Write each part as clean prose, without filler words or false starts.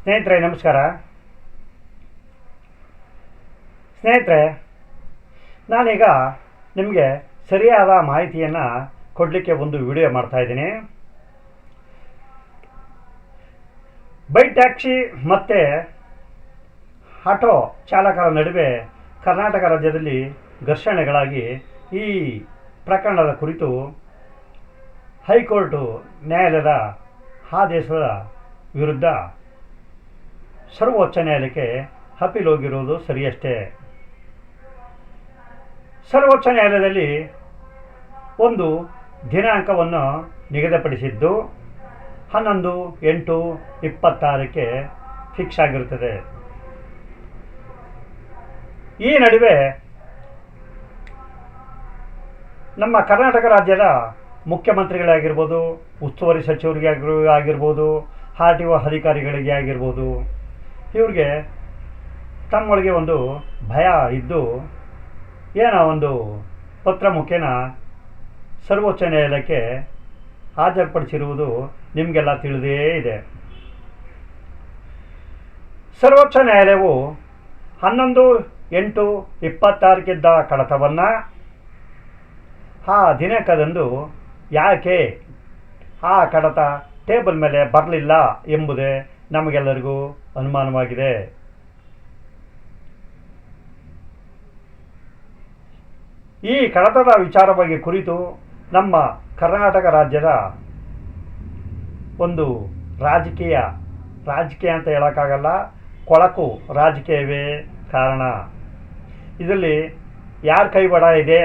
ಸ್ನೇಹಿತರೆ ನಮಸ್ಕಾರ. ಸ್ನೇಹಿತರೆ, ನಾನೀಗ ನಿಮಗೆ ಸರಿಯಾದ ಮಾಹಿತಿಯನ್ನು ಕೊಡಲಿಕ್ಕೆ ಒಂದು ವಿಡಿಯೋ ಮಾಡ್ತಾಯಿದ್ದೀನಿ. ಬೈಕ್ ಟ್ಯಾಕ್ಸಿ ಮತ್ತು ಆಟೋ ಚಾಲಕರ ನಡುವೆ ಕರ್ನಾಟಕ ರಾಜ್ಯದಲ್ಲಿ ಘರ್ಷಣೆಗಳಾಗಿ ಈ ಪ್ರಕರಣದ ಕುರಿತು ಹೈಕೋರ್ಟು ನ್ಯಾಯಾಲಯದ ಆದೇಶದ ವಿರುದ್ಧ ಸರ್ವೋಚ್ಚ ನ್ಯಾಯಾಲಯಕ್ಕೆ ಅಪೀಲ್ ಹೋಗಿರುವುದು ಸರಿಯಷ್ಟೇ. ಸರ್ವೋಚ್ಚ ನ್ಯಾಯಾಲಯದಲ್ಲಿ ಒಂದು ದಿನಾಂಕವನ್ನು ನಿಗದಿಪಡಿಸಿದ್ದು 11/8/26ಕ್ಕೆ ಫಿಕ್ಸ್ ಆಗಿರುತ್ತದೆ. ಈ ನಡುವೆ ನಮ್ಮ ಕರ್ನಾಟಕ ರಾಜ್ಯದ ಮುಖ್ಯಮಂತ್ರಿಗಳಾಗಿರ್ಬೋದು, ಉಸ್ತುವಾರಿ ಸಚಿವರಿಗೆ ಆಗಿರ್ಬೋದು, RTO ಅಧಿಕಾರಿಗಳಿಗೆ ಆಗಿರ್ಬೋದು, ಇವ್ರಿಗೆ ತಮ್ಮೊಳಗೆ ಒಂದು ಭಯ ಇದ್ದು ಏನೋ ಒಂದು ಪತ್ರ ಮುಖೇನ ಸರ್ವೋಚ್ಚ ನ್ಯಾಯಾಲಯಕ್ಕೆ ಹಾಜರುಪಡಿಸಿರುವುದು ನಿಮಗೆಲ್ಲ ತಿಳಿದೇ ಇದೆ. ಸರ್ವೋಚ್ಚ ನ್ಯಾಯಾಲಯವು 11/8/26ಕ್ಕಿದ್ದ ಕಡತವನ್ನು ಆ ದಿನಾಂಕದಂದು ಯಾಕೆ ಆ ಕಡತ ಟೇಬಲ್ ಮೇಲೆ ಬರಲಿಲ್ಲ ಎಂಬುದೇ ನಮಗೆಲ್ಲರಿಗೂ ಅನುಮಾನವಾಗಿದೆ. ಈ ಕಡತದ ವಿಚಾರವಾಗಿ ಕುರಿತು ನಮ್ಮ ಕರ್ನಾಟಕ ರಾಜ್ಯದ ಒಂದು ರಾಜಕೀಯ ಅಂತ ಹೇಳೋಕ್ಕಾಗಲ್ಲ, ಕೊಳಕು ರಾಜಕೀಯವೇ ಕಾರಣ. ಇದರಲ್ಲಿ ಯಾರ ಕೈವಾಡ ಇದೆ,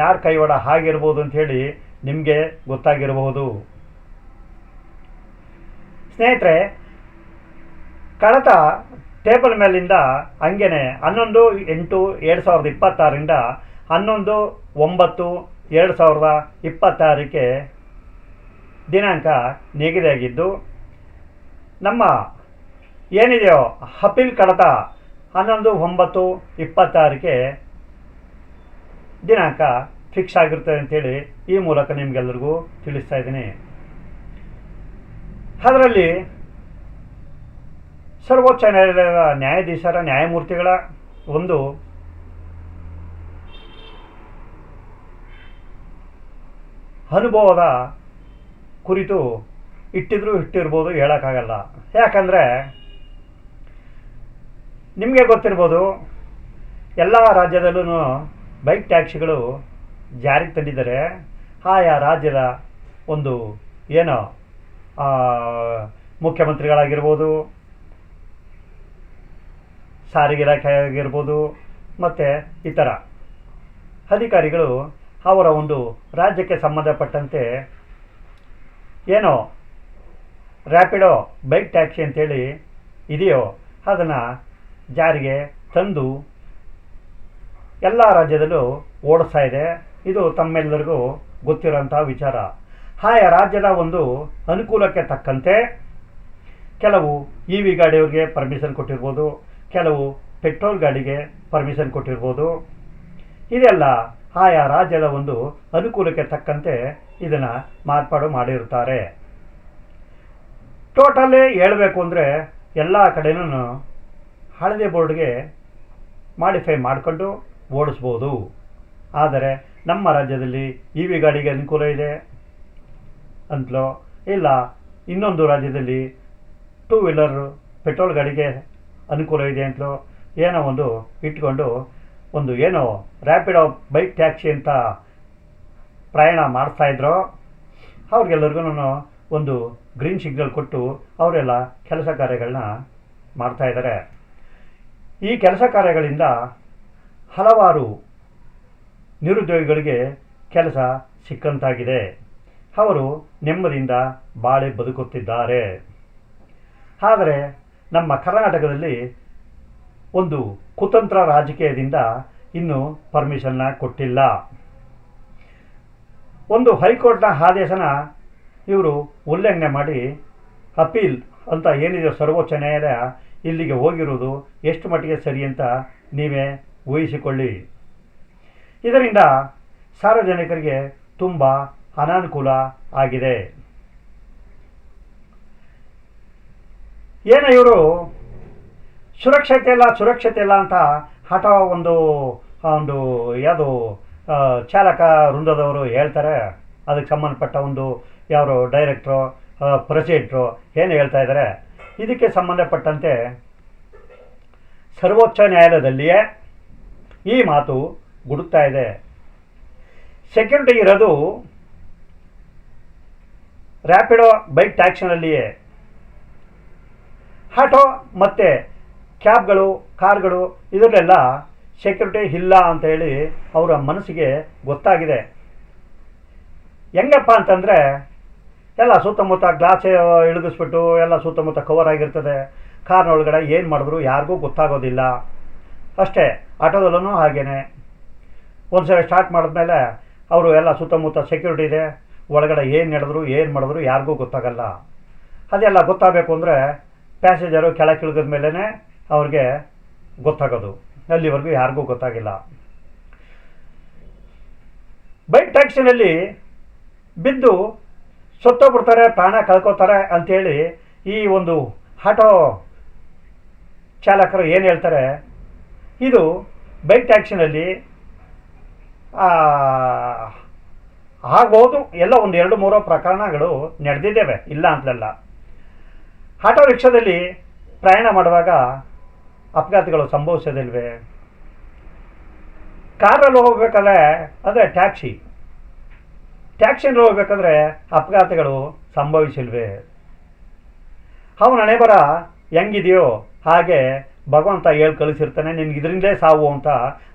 ಯಾರ ಕೈವಾಡ ಆಗಿರ್ಬೋದು ಅಂಥೇಳಿ ನಿಮಗೆ ಗೊತ್ತಾಗಿರಬಹುದು. ಸ್ನೇಹಿತರೆ, ಕಡತ ಟೇಬಲ್ ಮೇಲಿಂದ ಹಂಗೇನೆ 11/8/2026ರಿಂದ 11/9/2026ಕ್ಕೆ ದಿನಾಂಕ ನಿಗದಿಯಾಗಿದ್ದು, ನಮ್ಮ ಏನಿದೆಯೋ ಅಪೀಲ್ ಕಡತ 11/9/26ಕ್ಕೆ ದಿನಾಂಕ ಫಿಕ್ಸ್ ಆಗಿರ್ತದೆ ಅಂಥೇಳಿ ಈ ಮೂಲಕ ನಿಮಗೆಲ್ಲರಿಗೂ ತಿಳಿಸ್ತಾ ಇದ್ದೀನಿ. ಅದರಲ್ಲಿ ಸರ್ವೋಚ್ಚ ನ್ಯಾಯಾಲಯದ ನ್ಯಾಯಮೂರ್ತಿಗಳ ಒಂದು ಅನುಭವದ ಕುರಿತು ಇಟ್ಟಿರ್ಬೋದು, ಹೇಳೋಕ್ಕಾಗಲ್ಲ. ಯಾಕಂದರೆ ನಿಮಗೆ ಗೊತ್ತಿರ್ಬೋದು, ಎಲ್ಲ ರಾಜ್ಯದಲ್ಲೂ ಬೈಕ್ ಟ್ಯಾಕ್ಸಿಗಳು ಜಾರಿಗೆ ತಂದಿದ್ದಾರೆ. ಆಯಾ ರಾಜ್ಯದ ಒಂದು ಏನೋ ಮುಖ್ಯಮಂತ್ರಿಗಳಾಗಿರ್ಬೋದು, ಸಾರಿಗೆ ಇಲಾಖೆ ಆಗಿರ್ಬೋದು, ಮತ್ತು ಇತರ ಅಧಿಕಾರಿಗಳು ಅವರ ಒಂದು ರಾಜ್ಯಕ್ಕೆ ಸಂಬಂಧಪಟ್ಟಂತೆ ಏನೋ ರ್ಯಾಪಿಡೋ ಬೈಕ್ ಟ್ಯಾಕ್ಸಿ ಅಂತೇಳಿ ಇದೆಯೋ ಅದನ್ನು ಜಾರಿಗೆ ತಂದು ಎಲ್ಲ ರಾಜ್ಯದಲ್ಲೂ ಓಡಿಸ್ತಾ ಇದೆ. ಇದು ತಮ್ಮೆಲ್ಲರಿಗೂ ಗೊತ್ತಿರೋಂಥ ವಿಚಾರ. ಆಯಾ ರಾಜ್ಯದ ಒಂದು ಅನುಕೂಲಕ್ಕೆ ತಕ್ಕಂತೆ ಕೆಲವು EV ಗಾಡಿಯವ್ರಿಗೆ ಪರ್ಮಿಷನ್ ಕೊಟ್ಟಿರ್ಬೋದು, ಕೆಲವು ಪೆಟ್ರೋಲ್ ಗಾಡಿಗೆ ಪರ್ಮಿಷನ್ ಕೊಟ್ಟಿರ್ಬೋದು. ಇದೆಲ್ಲ ಆಯಾ ರಾಜ್ಯದ ಒಂದು ಅನುಕೂಲಕ್ಕೆ ತಕ್ಕಂತೆ ಇದನ್ನು ಮಾರ್ಪಾಡು ಮಾಡಿರುತ್ತಾರೆ. ಟೋಟಲಿ ಹೇಳಬೇಕು ಅಂದರೆ ಎಲ್ಲ ಕಡೆನೂ ಹಳದಿ ಬೋರ್ಡ್ಗೆ ಮಾಡಿಫೈ ಮಾಡಿಕೊಂಡು ಓಡಿಸ್ಬೋದು. ಆದರೆ ನಮ್ಮ ರಾಜ್ಯದಲ್ಲಿ EV ಗಾಡಿಗೆ ಅನುಕೂಲ ಇದೆ ಅಂತಲೋ ಇಲ್ಲ ಇನ್ನೊಂದು ರಾಜ್ಯದಲ್ಲಿ 2 ವೀಲರ್ ಪೆಟ್ರೋಲ್ ಗಾಡಿಗೆ ಅನುಕೂಲ ಇದೆ ಅಂತಲೋ ಏನೋ ಒಂದು ಇಟ್ಕೊಂಡು ಒಂದು ಏನೋ ರ್ಯಾಪಿಡೋ ಬೈಕ್ ಟ್ಯಾಕ್ಸಿ ಅಂತ ಪ್ರಯಾಣ ಮಾಡಿಸ್ತಾಯಿದ್ರು. ಅವ್ರಿಗೆಲ್ಲರಿಗೂ ಒಂದು ಗ್ರೀನ್ ಸಿಗ್ನಲ್ ಕೊಟ್ಟು ಅವರೆಲ್ಲ ಕೆಲಸ ಕಾರ್ಯಗಳನ್ನ ಮಾಡ್ತಾಯಿದ್ದಾರೆ. ಈ ಕೆಲಸ ಕಾರ್ಯಗಳಿಂದ ಹಲವಾರು ನಿರುದ್ಯೋಗಿಗಳಿಗೆ ಕೆಲಸ ಸಿಕ್ಕಂತಾಗಿದೆ. ಅವರು ನೆಮ್ಮದಿಯಿಂದ ಬಾಳಿ ಬದುಕುತ್ತಿದ್ದಾರೆ. ಆದರೆ ನಮ್ಮ ಕರ್ನಾಟಕದಲ್ಲಿ ಒಂದು ಕುತಂತ್ರ ರಾಜಕೀಯದಿಂದ ಇನ್ನೂ ಪರ್ಮಿಷನ್ನ ಕೊಟ್ಟಿಲ್ಲ. ಒಂದು ಹೈಕೋರ್ಟ್ನ ಆದೇಶನ ಇವರು ಉಲ್ಲಂಘನೆ ಮಾಡಿ ಅಪೀಲ್ ಅಂತ ಏನಿದೆ ಸರ್ವೋಚ್ಚ ನ್ಯಾಯಾಲಯ ಇಲ್ಲಿಗೆ ಹೋಗಿರುವುದು ಎಷ್ಟು ಮಟ್ಟಿಗೆ ಸರಿ ಅಂತ ನೀವೇ ಊಹಿಸಿಕೊಳ್ಳಿ. ಇದರಿಂದ ಸಾರ್ವಜನಿಕರಿಗೆ ತುಂಬ ಅನಾನುಕೂಲ ಆಗಿದೆ. ಏನೋ ಇವರು ಸುರಕ್ಷತೆ ಇಲ್ಲ ಅಂತ ಆಟೋ ಒಂದು ಒಂದು ಯಾವುದು ಚಾಲಕ ವೃಂದದವರು ಹೇಳ್ತಾರೆ. ಅದಕ್ಕೆ ಸಂಬಂಧಪಟ್ಟ ಒಂದು ಯಾರು ಡೈರೆಕ್ಟ್ರು ಪ್ರೆಸಿಡೆಂಟ್ರು ಏನು ಹೇಳ್ತಾ ಇದ್ದಾರೆ, ಇದಕ್ಕೆ ಸಂಬಂಧಪಟ್ಟಂತೆ ಸರ್ವೋಚ್ಚ ನ್ಯಾಯಾಲಯದಲ್ಲಿಯೇ ಈ ಮಾತು ಗುಡುಕ್ತಾ ಇದೆ. ಸೆಕ್ಯೂರಿಟಿ ಇರೋದು ರ್ಯಾಪಿಡೋ ಬೈಕ್ ಟ್ಯಾಕ್ಸಿನಲ್ಲಿಯೇ. ಆಟೋ ಮತ್ತು ಕ್ಯಾಬ್ಗಳು, ಕಾರ್ಗಳು ಇದರಲ್ಲೆಲ್ಲ ಸೆಕ್ಯೂರಿಟಿ ಇಲ್ಲ ಅಂತ ಹೇಳಿ ಅವರ ಮನಸ್ಸಿಗೆ ಗೊತ್ತಾಗಿದೆ. ಹೆಂಗಪ್ಪ ಅಂತಂದರೆ ಎಲ್ಲ ಸುತ್ತಮುತ್ತ ಗ್ಲಾಸ್ ಇಳಿದಿಸ್ಬಿಟ್ಟು ಎಲ್ಲ ಸುತ್ತಮುತ್ತ ಕವರ್ ಆಗಿರ್ತದೆ. ಕಾರ್ನೊಳಗಡೆ ಏನು ಮಾಡಿದ್ರು ಯಾರಿಗೂ ಗೊತ್ತಾಗೋದಿಲ್ಲ ಅಷ್ಟೇ. ಆಟೋದಲ್ಲೂ ಹಾಗೇ ಒಂದು ಸಲ ಸ್ಟಾರ್ಟ್ ಮಾಡಿದ್ಮೇಲೆ ಅವರು ಎಲ್ಲ ಸುತ್ತಮುತ್ತ ಸೆಕ್ಯೂರಿಟಿ ಇದೆ, ಒಳಗಡೆ ಏನು ಮಾಡಿದ್ರು ಯಾರಿಗೂ ಗೊತ್ತಾಗಲ್ಲ. ಅದೆಲ್ಲ ಗೊತ್ತಾಗಬೇಕು ಅಂದರೆ ಪ್ಯಾಸೆಂಜರು ಕೆಳಗೆ ಇಳಿದ ಮೇಲೇ ಅವ್ರಿಗೆ ಗೊತ್ತಾಗೋದು, ಅಲ್ಲಿವರೆಗೂ ಯಾರಿಗೂ ಗೊತ್ತಾಗಿಲ್ಲ. ಬೈಕ್ ಟ್ಯಾಕ್ಸಿನಲ್ಲಿ ಬಿದ್ದು ಸತ್ತೋಗ್ಬಿಡ್ತಾರೆ, ಪ್ರಾಣ ಕಳ್ಕೋತಾರೆ ಅಂಥೇಳಿ ಈ ಒಂದು ಆಟೋ ಚಾಲಕರು ಏನು ಹೇಳ್ತಾರೆ, ಇದು ಬೈಕ್ ಟ್ಯಾಕ್ಸಿನಲ್ಲಿ ಆಗ್ಬೋದು. ಎಲ್ಲ ಒಂದು 2-3 ಪ್ರಕರಣಗಳು ನಡೆದಿದ್ದೇವೆ, ಇಲ್ಲ ಅಂತಲಲ್ಲ. ಆಟೋ ರಿಕ್ಷಾದಲ್ಲಿ ಪ್ರಯಾಣ ಮಾಡುವಾಗ ಅಪಘಾತಗಳು ಸಂಭವಿಸೋದಿಲ್ವೇ? ಕಾರಲ್ಲಿ ಹೋಗ್ಬೇಕಾದ್ರೆ ಅಂದರೆ ಟ್ಯಾಕ್ಸಿನಲ್ಲಿ ಹೋಗ್ಬೇಕಾದ್ರೆ ಅಪಘಾತಗಳು ಸಂಭವಿಸಿಲ್ವೇ? ಅವನ ಹಣೆ ಬರ ಹೆಂಗಿದೆಯೋ ಹಾಗೆ ಭಗವಂತ ಹೇಳಿ ಕಳಿಸಿರ್ತಾನೆ, ನಿನ್ಗೆ ಇದರಿಂದಲೇ ಸಾವು ಅಂತ.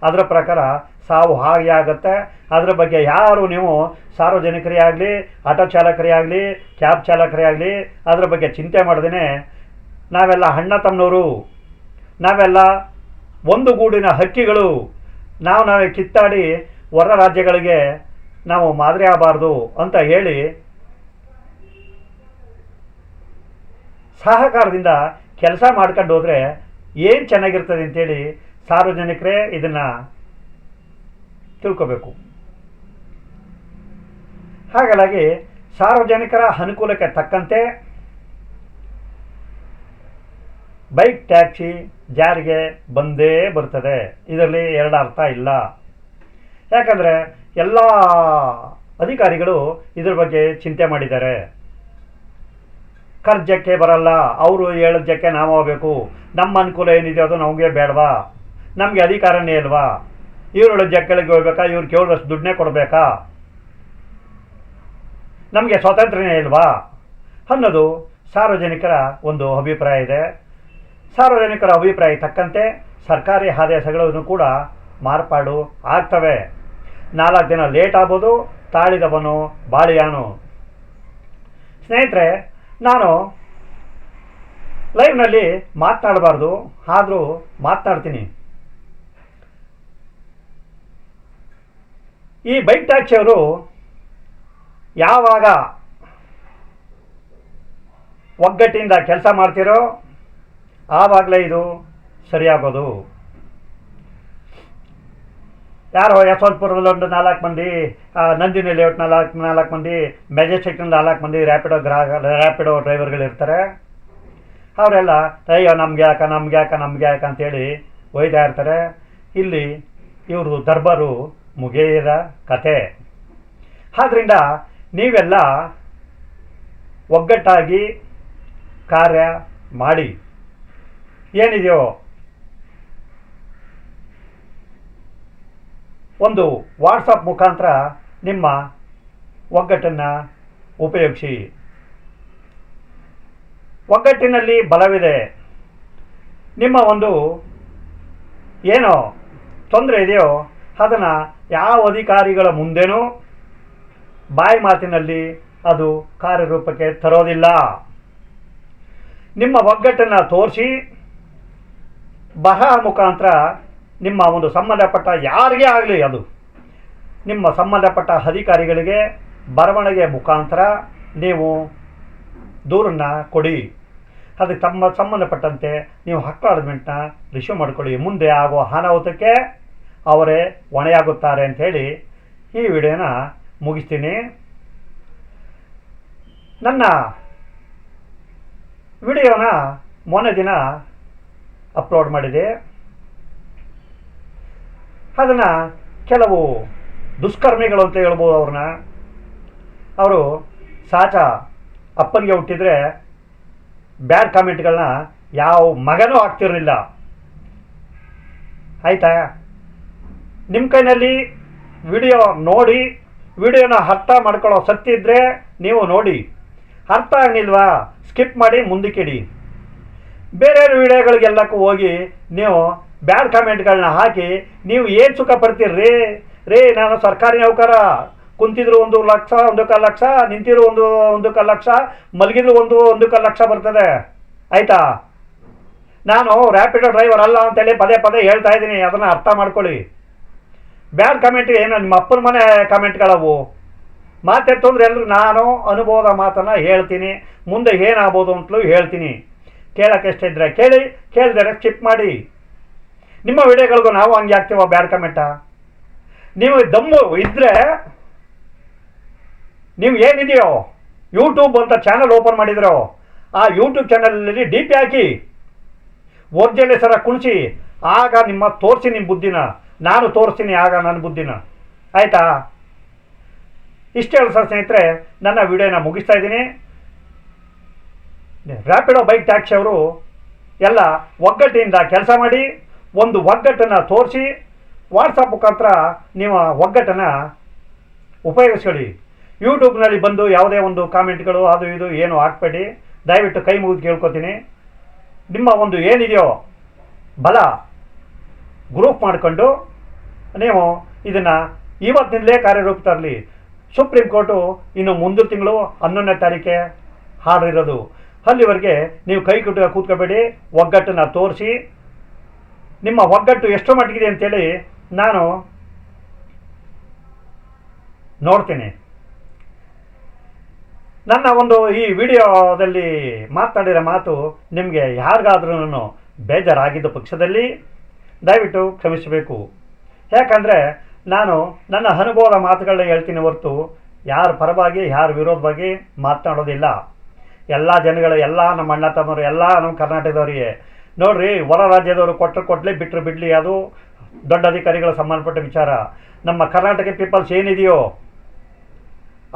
ಅದರ ಪ್ರಕಾರ ಸಾವು ಹಾಗೆ ಆಗುತ್ತೆ. ಅದರ ಬಗ್ಗೆ ಯಾರು ನೀವು ಸಾರ್ವಜನಿಕರೇ ಆಗಲಿ, ಆಟೋ ಚಾಲಕರೇ ಆಗಲಿ, ಕ್ಯಾಬ್ ಚಾಲಕರೇ ಆಗಲಿ ಅದರ ಬಗ್ಗೆ ಚಿಂತೆ ಮಾಡ್ದೇ ನಾವೆಲ್ಲ ಅಣ್ಣ ತಮ್ಮನವರು, ನಾವೆಲ್ಲ ಒಂದು ಗೂಡಿನ ಹಕ್ಕಿಗಳು, ನಾವೇ ಕಿತ್ತಾಡಿ ಹೊರ ರಾಜ್ಯಗಳಿಗೆ ನಾವು ಮಾದರಿ ಆಗಬಾರ್ದು ಅಂತ ಹೇಳಿ ಸಹಕಾರದಿಂದ ಕೆಲಸ ಮಾಡ್ಕೊಂಡು ಹೋದರೆ ಏನು ಚೆನ್ನಾಗಿರ್ತದೆ ಅಂತೇಳಿ ಸಾರ್ವಜನಿಕರೇ ಇದನ್ನು ತಿಳ್ಕೋಬೇಕು. ಹಾಗಾಗಿ ಸಾರ್ವಜನಿಕರ ಅನುಕೂಲಕ್ಕೆ ತಕ್ಕಂತೆ ಬೈಕ್ ಟ್ಯಾಕ್ಸಿ ಜಾರಿಗೆ ಬಂದೇ ಬರ್ತದೆ. ಇದರಲ್ಲಿ ಎರಡು ಅರ್ಥ ಇಲ್ಲ. ಯಾಕಂದರೆ ಎಲ್ಲ ಅಧಿಕಾರಿಗಳು ಇದ್ರ ಬಗ್ಗೆ ಚಿಂತೆ ಮಾಡಿದ್ದಾರೆ. ಕರ್ಜಕ್ಕೆ ಬರಲ್ಲ, ಅವರು ಹೇಳಿದ್ದಕ್ಕೆ ನಾವು ಹೋಗಬೇಕು, ನಮ್ಮ ಅನುಕೂಲ ಏನಿದೆ ಅದು ನಮಗೆ ಬೇಡವಾ, ನಮಗೆ ಅಧಿಕಾರನೇ ಇಲ್ವಾ, ಇವ್ರ ಜಕ್ಕಳಿಗೆ ಹೋಗ್ಬೇಕಾ, ಇವ್ರು ಕೇಳಿದಷ್ಟು ದುಡ್ಡನ್ನೇ ಕೊಡಬೇಕಾ, ನಮಗೆ ಸ್ವಾತಂತ್ರ್ಯನೇ ಇಲ್ವಾ ಅನ್ನೋದು ಸಾರ್ವಜನಿಕರ ಒಂದು ಅಭಿಪ್ರಾಯ ಇದೆ. ಸಾರ್ವಜನಿಕರ ಅಭಿಪ್ರಾಯ ತಕ್ಕಂತೆ ಸರ್ಕಾರಿ ಆದೇಶಗಳನ್ನು ಕೂಡ ಮಾರ್ಪಾಡು ಆಗ್ತವೆ. 4 ದಿನ ಲೇಟ್ ಆಗ್ಬೋದು, ತಾಳಿದವನು ಬಾಳಿಯಾನು. ಸ್ನೇಹಿತರೆ, ನಾನು ಲೈವ್ನಲ್ಲಿ ಮಾತನಾಡಬಾರ್ದು, ಆದರೂ ಮಾತನಾಡ್ತೀನಿ. ಈ ಬೈಕ್ ಟ್ಯಾಕ್ಸಿಯವರು ಯಾವಾಗ ಒಗ್ಗಟ್ಟಿಂದ ಕೆಲಸ ಮಾಡ್ತಿರೋ ಆವಾಗಲೇ ಇದು ಸರಿಯಾಗೋದು. ಯಾರೋ ಯಶವಂತಪುರದಲ್ಲಿ ಒಂದು 4 ಮಂದಿ, ನಂದಿನಿ ಲೇಔಟ್ 4 ಮಂದಿ, ಮೆಜೆಸ್ಟಿಕ್ನಲ್ಲಿ 4 ಮಂದಿ ರ್ಯಾಪಿಡೋ ಡ್ರೈವರ್ಗಳಿರ್ತಾರೆ. ಅವರೆಲ್ಲ ಅಯ್ಯೋ ನಮ್ಗೆ ಯಾಕ ಅಂತೇಳಿ ಒಯ್ತಾ ಇರ್ತಾರೆ. ಇಲ್ಲಿ ಇವ್ರದ್ದು ದರ್ಬಾರು ಮುಗಿಯದ ಕತೆ. ಆದ್ದರಿಂದ ನೀವೆಲ್ಲ ಒಗ್ಗಟ್ಟಾಗಿ ಕಾರ್ಯ ಮಾಡಿ. ಏನಿದೆಯೋ ಒಂದು ವಾಟ್ಸಪ್ ಮುಖಾಂತರ ನಿಮ್ಮ ಒಗ್ಗಟ್ಟನ್ನು ಉಪಯೋಗಿಸಿ. ಒಗ್ಗಟ್ಟಿನಲ್ಲಿ ಬಲವಿದೆ. ನಿಮ್ಮ ಒಂದು ಏನೋ ತೊಂದರೆ ಇದೆಯೋ ಅದನ್ನು ಯಾವ ಅಧಿಕಾರಿಗಳ ಮುಂದೆನೂ ಬಾಯಿ ಮಾತಿನಲ್ಲಿ ಅದು ಕಾರ್ಯರೂಪಕ್ಕೆ ತರೋದಿಲ್ಲ. ನಿಮ್ಮ ಒಗ್ಗಟ್ಟನ್ನು ತೋರಿಸಿ ಬರಹ ಮುಖಾಂತರ ನಿಮ್ಮ ಒಂದು ಸಂಬಂಧಪಟ್ಟ ಯಾರಿಗೇ ಆಗಲಿ, ಅದು ನಿಮ್ಮ ಸಂಬಂಧಪಟ್ಟ ಅಧಿಕಾರಿಗಳಿಗೆ ಬರವಣಿಗೆ ಮುಖಾಂತರ ನೀವು ದೂರನ್ನು ಕೊಡಿ. ಅದಕ್ಕೆ ತಮ್ಮ ಸಂಬಂಧಪಟ್ಟಂತೆ ನೀವು ಅಕ್ನಾಲಜ್ಮೆಂಟ್ನ ರಿಸೀವ್ ಮಾಡ್ಕೊಳ್ಳಿ. ಮುಂದೆ ಆಗುವ ಅನಾಹುತಕ್ಕೆ ಅವರೇ ಹೊಣೆಯಾಗುತ್ತಾರೆ ಅಂಥೇಳಿ ಈ ವಿಡಿಯೋನ ಮುಗಿಸ್ತೀನಿ. ನನ್ನ ವಿಡಿಯೋನ ಮೊನ್ನೆ ದಿನ ಅಪ್ಲೋಡ್ ಮಾಡಿದೆ. ಅದನ್ನು ಕೆಲವು ದುಷ್ಕರ್ಮಿಗಳು ಅಂತ ಹೇಳ್ಬೋದು ಅವ್ರನ್ನ. ಅವರು ಸಾಚ ಅಪ್ಪನಿಗೆ ಹುಟ್ಟಿದರೆ ಬ್ಯಾಡ್ ಕಾಮೆಂಟ್ಗಳನ್ನ ಯಾವ ಮಗನೂ ಆಗ್ತಿರಲಿಲ್ಲ. ಆಯಿತಾ? ನಿಮ್ಮ ಕೈನಲ್ಲಿ ವಿಡಿಯೋ ನೋಡಿ ವಿಡಿಯೋನ ಅರ್ಥ ಮಾಡ್ಕೊಳ್ಳೋ ಶಕ್ತಿ ಇದ್ದರೆ ನೀವು ನೋಡಿ, ಅರ್ಥ ಆಗಲಿಲ್ವಾ ಸ್ಕಿಪ್ ಮಾಡಿ ಮುಂದಕ್ಕಿಡಿ. ಬೇರೆ ವಿಡಿಯೋಗಳಿಗೆಲ್ಲಕ್ಕೂ ಹೋಗಿ ನೀವು ಬ್ಯಾಡ್ ಕಾಮೆಂಟ್ಗಳನ್ನ ಹಾಕಿ ನೀವು ಏನು ಸುಖ ಪಡ್ತೀರಿ ರೀ? ನಾನು ಸರ್ಕಾರಿ ನೌಕರ, ಕುಂತಿದ್ರು 1 ಲಕ್ಷ 1 ಲಕ್ಷ, ನಿಂತಿದ್ರು 1 ಲಕ್ಷ, ಮಲಗಿದ್ರು 1 ಲಕ್ಷ ಬರ್ತದೆ. ಆಯಿತಾ? ನಾನು ರ್ಯಾಪಿಡೋ ಡ್ರೈವರ್ ಅಲ್ಲ ಅಂತೇಳಿ ಪದೇ ಪದೇ ಹೇಳ್ತಾ ಇದ್ದೀನಿ, ಅದನ್ನು ಅರ್ಥ ಮಾಡ್ಕೊಳ್ಳಿ. ಬ್ಯಾಡ್ ಕಾಮೆಂಟ್ ಏನು ನಿಮ್ಮ ಅಪ್ಪನ ಮನೆ ಕಾಮೆಂಟ್ಗಳವು. ಮಾತೆತ್ತು ಅಂದರೆ ಎಲ್ಲರೂ ನಾನು ಅನುಭವದ ಮಾತನ್ನು ಹೇಳ್ತೀನಿ, ಮುಂದೆ ಏನಾಗ್ಬೋದು ಅಂತಲೂ ಹೇಳ್ತೀನಿ. ಕೇಳೋಕ್ಕೆ ಇಷ್ಟ ಇದ್ದರೆ ಕೇಳಿ, ಕೇಳಿದರೆ ಸ್ಕಿಪ್ ಮಾಡಿ. ನಿಮ್ಮ ವಿಡಿಯೋಗಳಿಗೂ ನಾವು ಹಂಗೆ ಆಗ್ತೀವ ಬ್ಯಾಡ್ ಕಮೆಂಟಾ? ನೀವು ದಮ್ಮು ಇದ್ದರೆ ನೀವು ಏನಿದೆಯೋ ಯೂಟ್ಯೂಬ್ ಅಂತ ಚಾನಲ್ ಓಪನ್ ಮಾಡಿದ್ರೋ ಆ ಯೂಟ್ಯೂಬ್ ಚಾನಲಲ್ಲಿ ಡಿ ಪಿ ಹಾಕಿ ಒರ್ಜಿನಲ್ ಹೆಸರ ಕುಣಿಸಿ, ಆಗ ನಿಮ್ಮ ತೋರಿಸಿ ನಿಮ್ಮ ಬುದ್ಧಿನ, ನಾನು ತೋರಿಸ್ತೀನಿ ಆಗ ನನ್ನ ಬುದ್ಧಿನ. ಆಯಿತಾ? ಇಷ್ಟು ಹೇಳಿ ಸರ್ ಸ್ನೇಹಿತರೆ, ನನ್ನ ವಿಡಿಯೋನ ಮುಗಿಸ್ತಾ ಇದ್ದೀನಿ. ರ್ಯಾಪಿಡೋ ಬೈಕ್ ಟ್ಯಾಕ್ಸಿ ಅವರು ಎಲ್ಲ ಒಗ್ಗಟ್ಟಿನಿಂದ ಕೆಲಸ ಮಾಡಿ ಒಂದು ಒಗ್ಗಟ್ಟನ್ನು ತೋರಿಸಿ ವಾಟ್ಸಪ್ ಮುಖಾಂತರ ನೀವು ಒಗ್ಗಟ್ಟನ್ನು ಉಪಯೋಗಿಸ್ಕೊಳ್ಳಿ. ಯೂಟ್ಯೂಬ್ನಲ್ಲಿ ಬಂದು ಯಾವುದೇ ಒಂದು ಕಾಮೆಂಟ್ಗಳು ಅದು ಇದು ಏನು ಹಾಕ್ಬೇಡಿ. ದಯವಿಟ್ಟು ಕೈ ಮುಗಿದು ಕೇಳ್ಕೊತೀನಿ. ನಿಮ್ಮ ಒಂದು ಏನಿದೆಯೋ ಬಲ ಗ್ರೂಪ್ ಮಾಡಿಕೊಂಡು ನೀವು ಇದನ್ನು ಇವತ್ತಿನಲ್ಲೇ ಕಾರ್ಯರೂಪ ತರಲಿ. ಸುಪ್ರೀಂ ಕೋರ್ಟು ಇನ್ನು ಮುಂದಿನ ತಿಂಗಳು 11ನೇ ತಾರೀಕೆ ಹಾಡಿರೋದು. ಅಲ್ಲಿವರೆಗೆ ನೀವು ಕೈ ಕೂತ್ಕೋಬೇಡಿ, ಒಗ್ಗಟ್ಟನ್ನು ತೋರಿಸಿ. ನಿಮ್ಮ ಒಗ್ಗಟ್ಟು ಎಷ್ಟು ಮಟ್ಟಿಗಿದೆ ಅಂತೇಳಿ ನಾನು ನೋಡ್ತೀನಿ. ನನ್ನ ಒಂದು ಈ ವಿಡಿಯೋದಲ್ಲಿ ಮಾತನಾಡಿರೋ ಮಾತು ನಿಮಗೆ ಯಾರಿಗಾದ್ರೂ ಬೇಜಾರಾಗಿದ್ದ ಪಕ್ಷದಲ್ಲಿ ದಯವಿಟ್ಟು ಕ್ಷಮಿಸಬೇಕು. ಯಾಕಂದರೆ ನಾನು ನನ್ನ ಅನುಭವದ ಮಾತುಗಳನ್ನ ಹೇಳ್ತೀನಿ ಹೊರತು ಯಾರ ಪರವಾಗಿ ಯಾರ ವಿರೋಧವಾಗಿ ಮಾತನಾಡೋದಿಲ್ಲ. ಎಲ್ಲ ಜನಗಳು, ಎಲ್ಲ ನಮ್ಮ ಅಣ್ಣ ತಮ್ಮರು, ಎಲ್ಲ ನಮ್ಮ ಕರ್ನಾಟಕದವರಿಗೆ ನೋಡಿರಿ. ಹೊರ ರಾಜ್ಯದವರು ಕೊಟ್ಟಲಿ ಬಿಟ್ಟರು ಬಿಡಲಿ, ಅದು ದೊಡ್ಡ ಅಧಿಕಾರಿಗಳ ಸಂಬಂಧಪಟ್ಟ ವಿಚಾರ. ನಮ್ಮ ಕರ್ನಾಟಕ ಪೀಪಲ್ಸ್ ಏನಿದೆಯೋ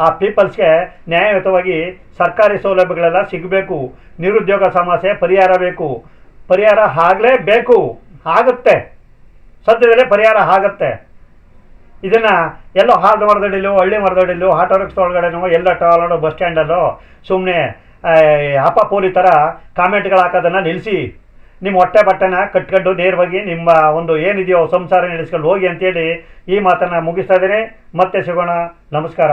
ಆ ಪೀಪಲ್ಸ್ಗೆ ನ್ಯಾಯಯುತವಾಗಿ ಸರ್ಕಾರಿ ಸೌಲಭ್ಯಗಳೆಲ್ಲ ಸಿಗಬೇಕು. ನಿರುದ್ಯೋಗ ಸಮಸ್ಯೆ ಪರಿಹಾರ ಬೇಕು. ಪರಿಹಾರ ಆಗಲೇಬೇಕು, ಆಗುತ್ತೆ, ಸದ್ಯದಲ್ಲೇ ಪರಿಹಾರ ಆಗುತ್ತೆ. ಇದನ್ನು ಎಲ್ಲೋ ಹಾಲ್ದ ಮರದಡಿಲೋ, ಹಳ್ಳಿ ಮರದಡಿಲೋ, ಆಟೋ ರಿಕ್ಷಾ ಒಳಗಡೆನೋ, ಎಲ್ಲ ಟಾಲೋ ಬಸ್ ಸ್ಟ್ಯಾಂಡಲ್ಲೋ ಸುಮ್ಮನೆ ಅಪಪೋಲಿ ಥರ ಕಾಮೆಂಟ್ಗಳು ಹಾಕೋದನ್ನು ನಿಲ್ಲಿಸಿ ನಿಮ್ಮ ಹೊಟ್ಟೆ ಬಟ್ಟೆನ ಕಟ್ಕೊಂಡು ನೇರವಾಗಿ ನಿಮ್ಮ ಒಂದು ಏನಿದೆಯೋ ಸಂಸಾರ ನಡೆಸ್ಕೊಂಡು ಹೋಗಿ ಅಂತೇಳಿ ಈ ಮಾತನ್ನು ಮುಗಿಸ್ತಾ ಇದ್ದೀನಿ. ಮತ್ತೆ ಸಿಗೋಣ. ನಮಸ್ಕಾರ.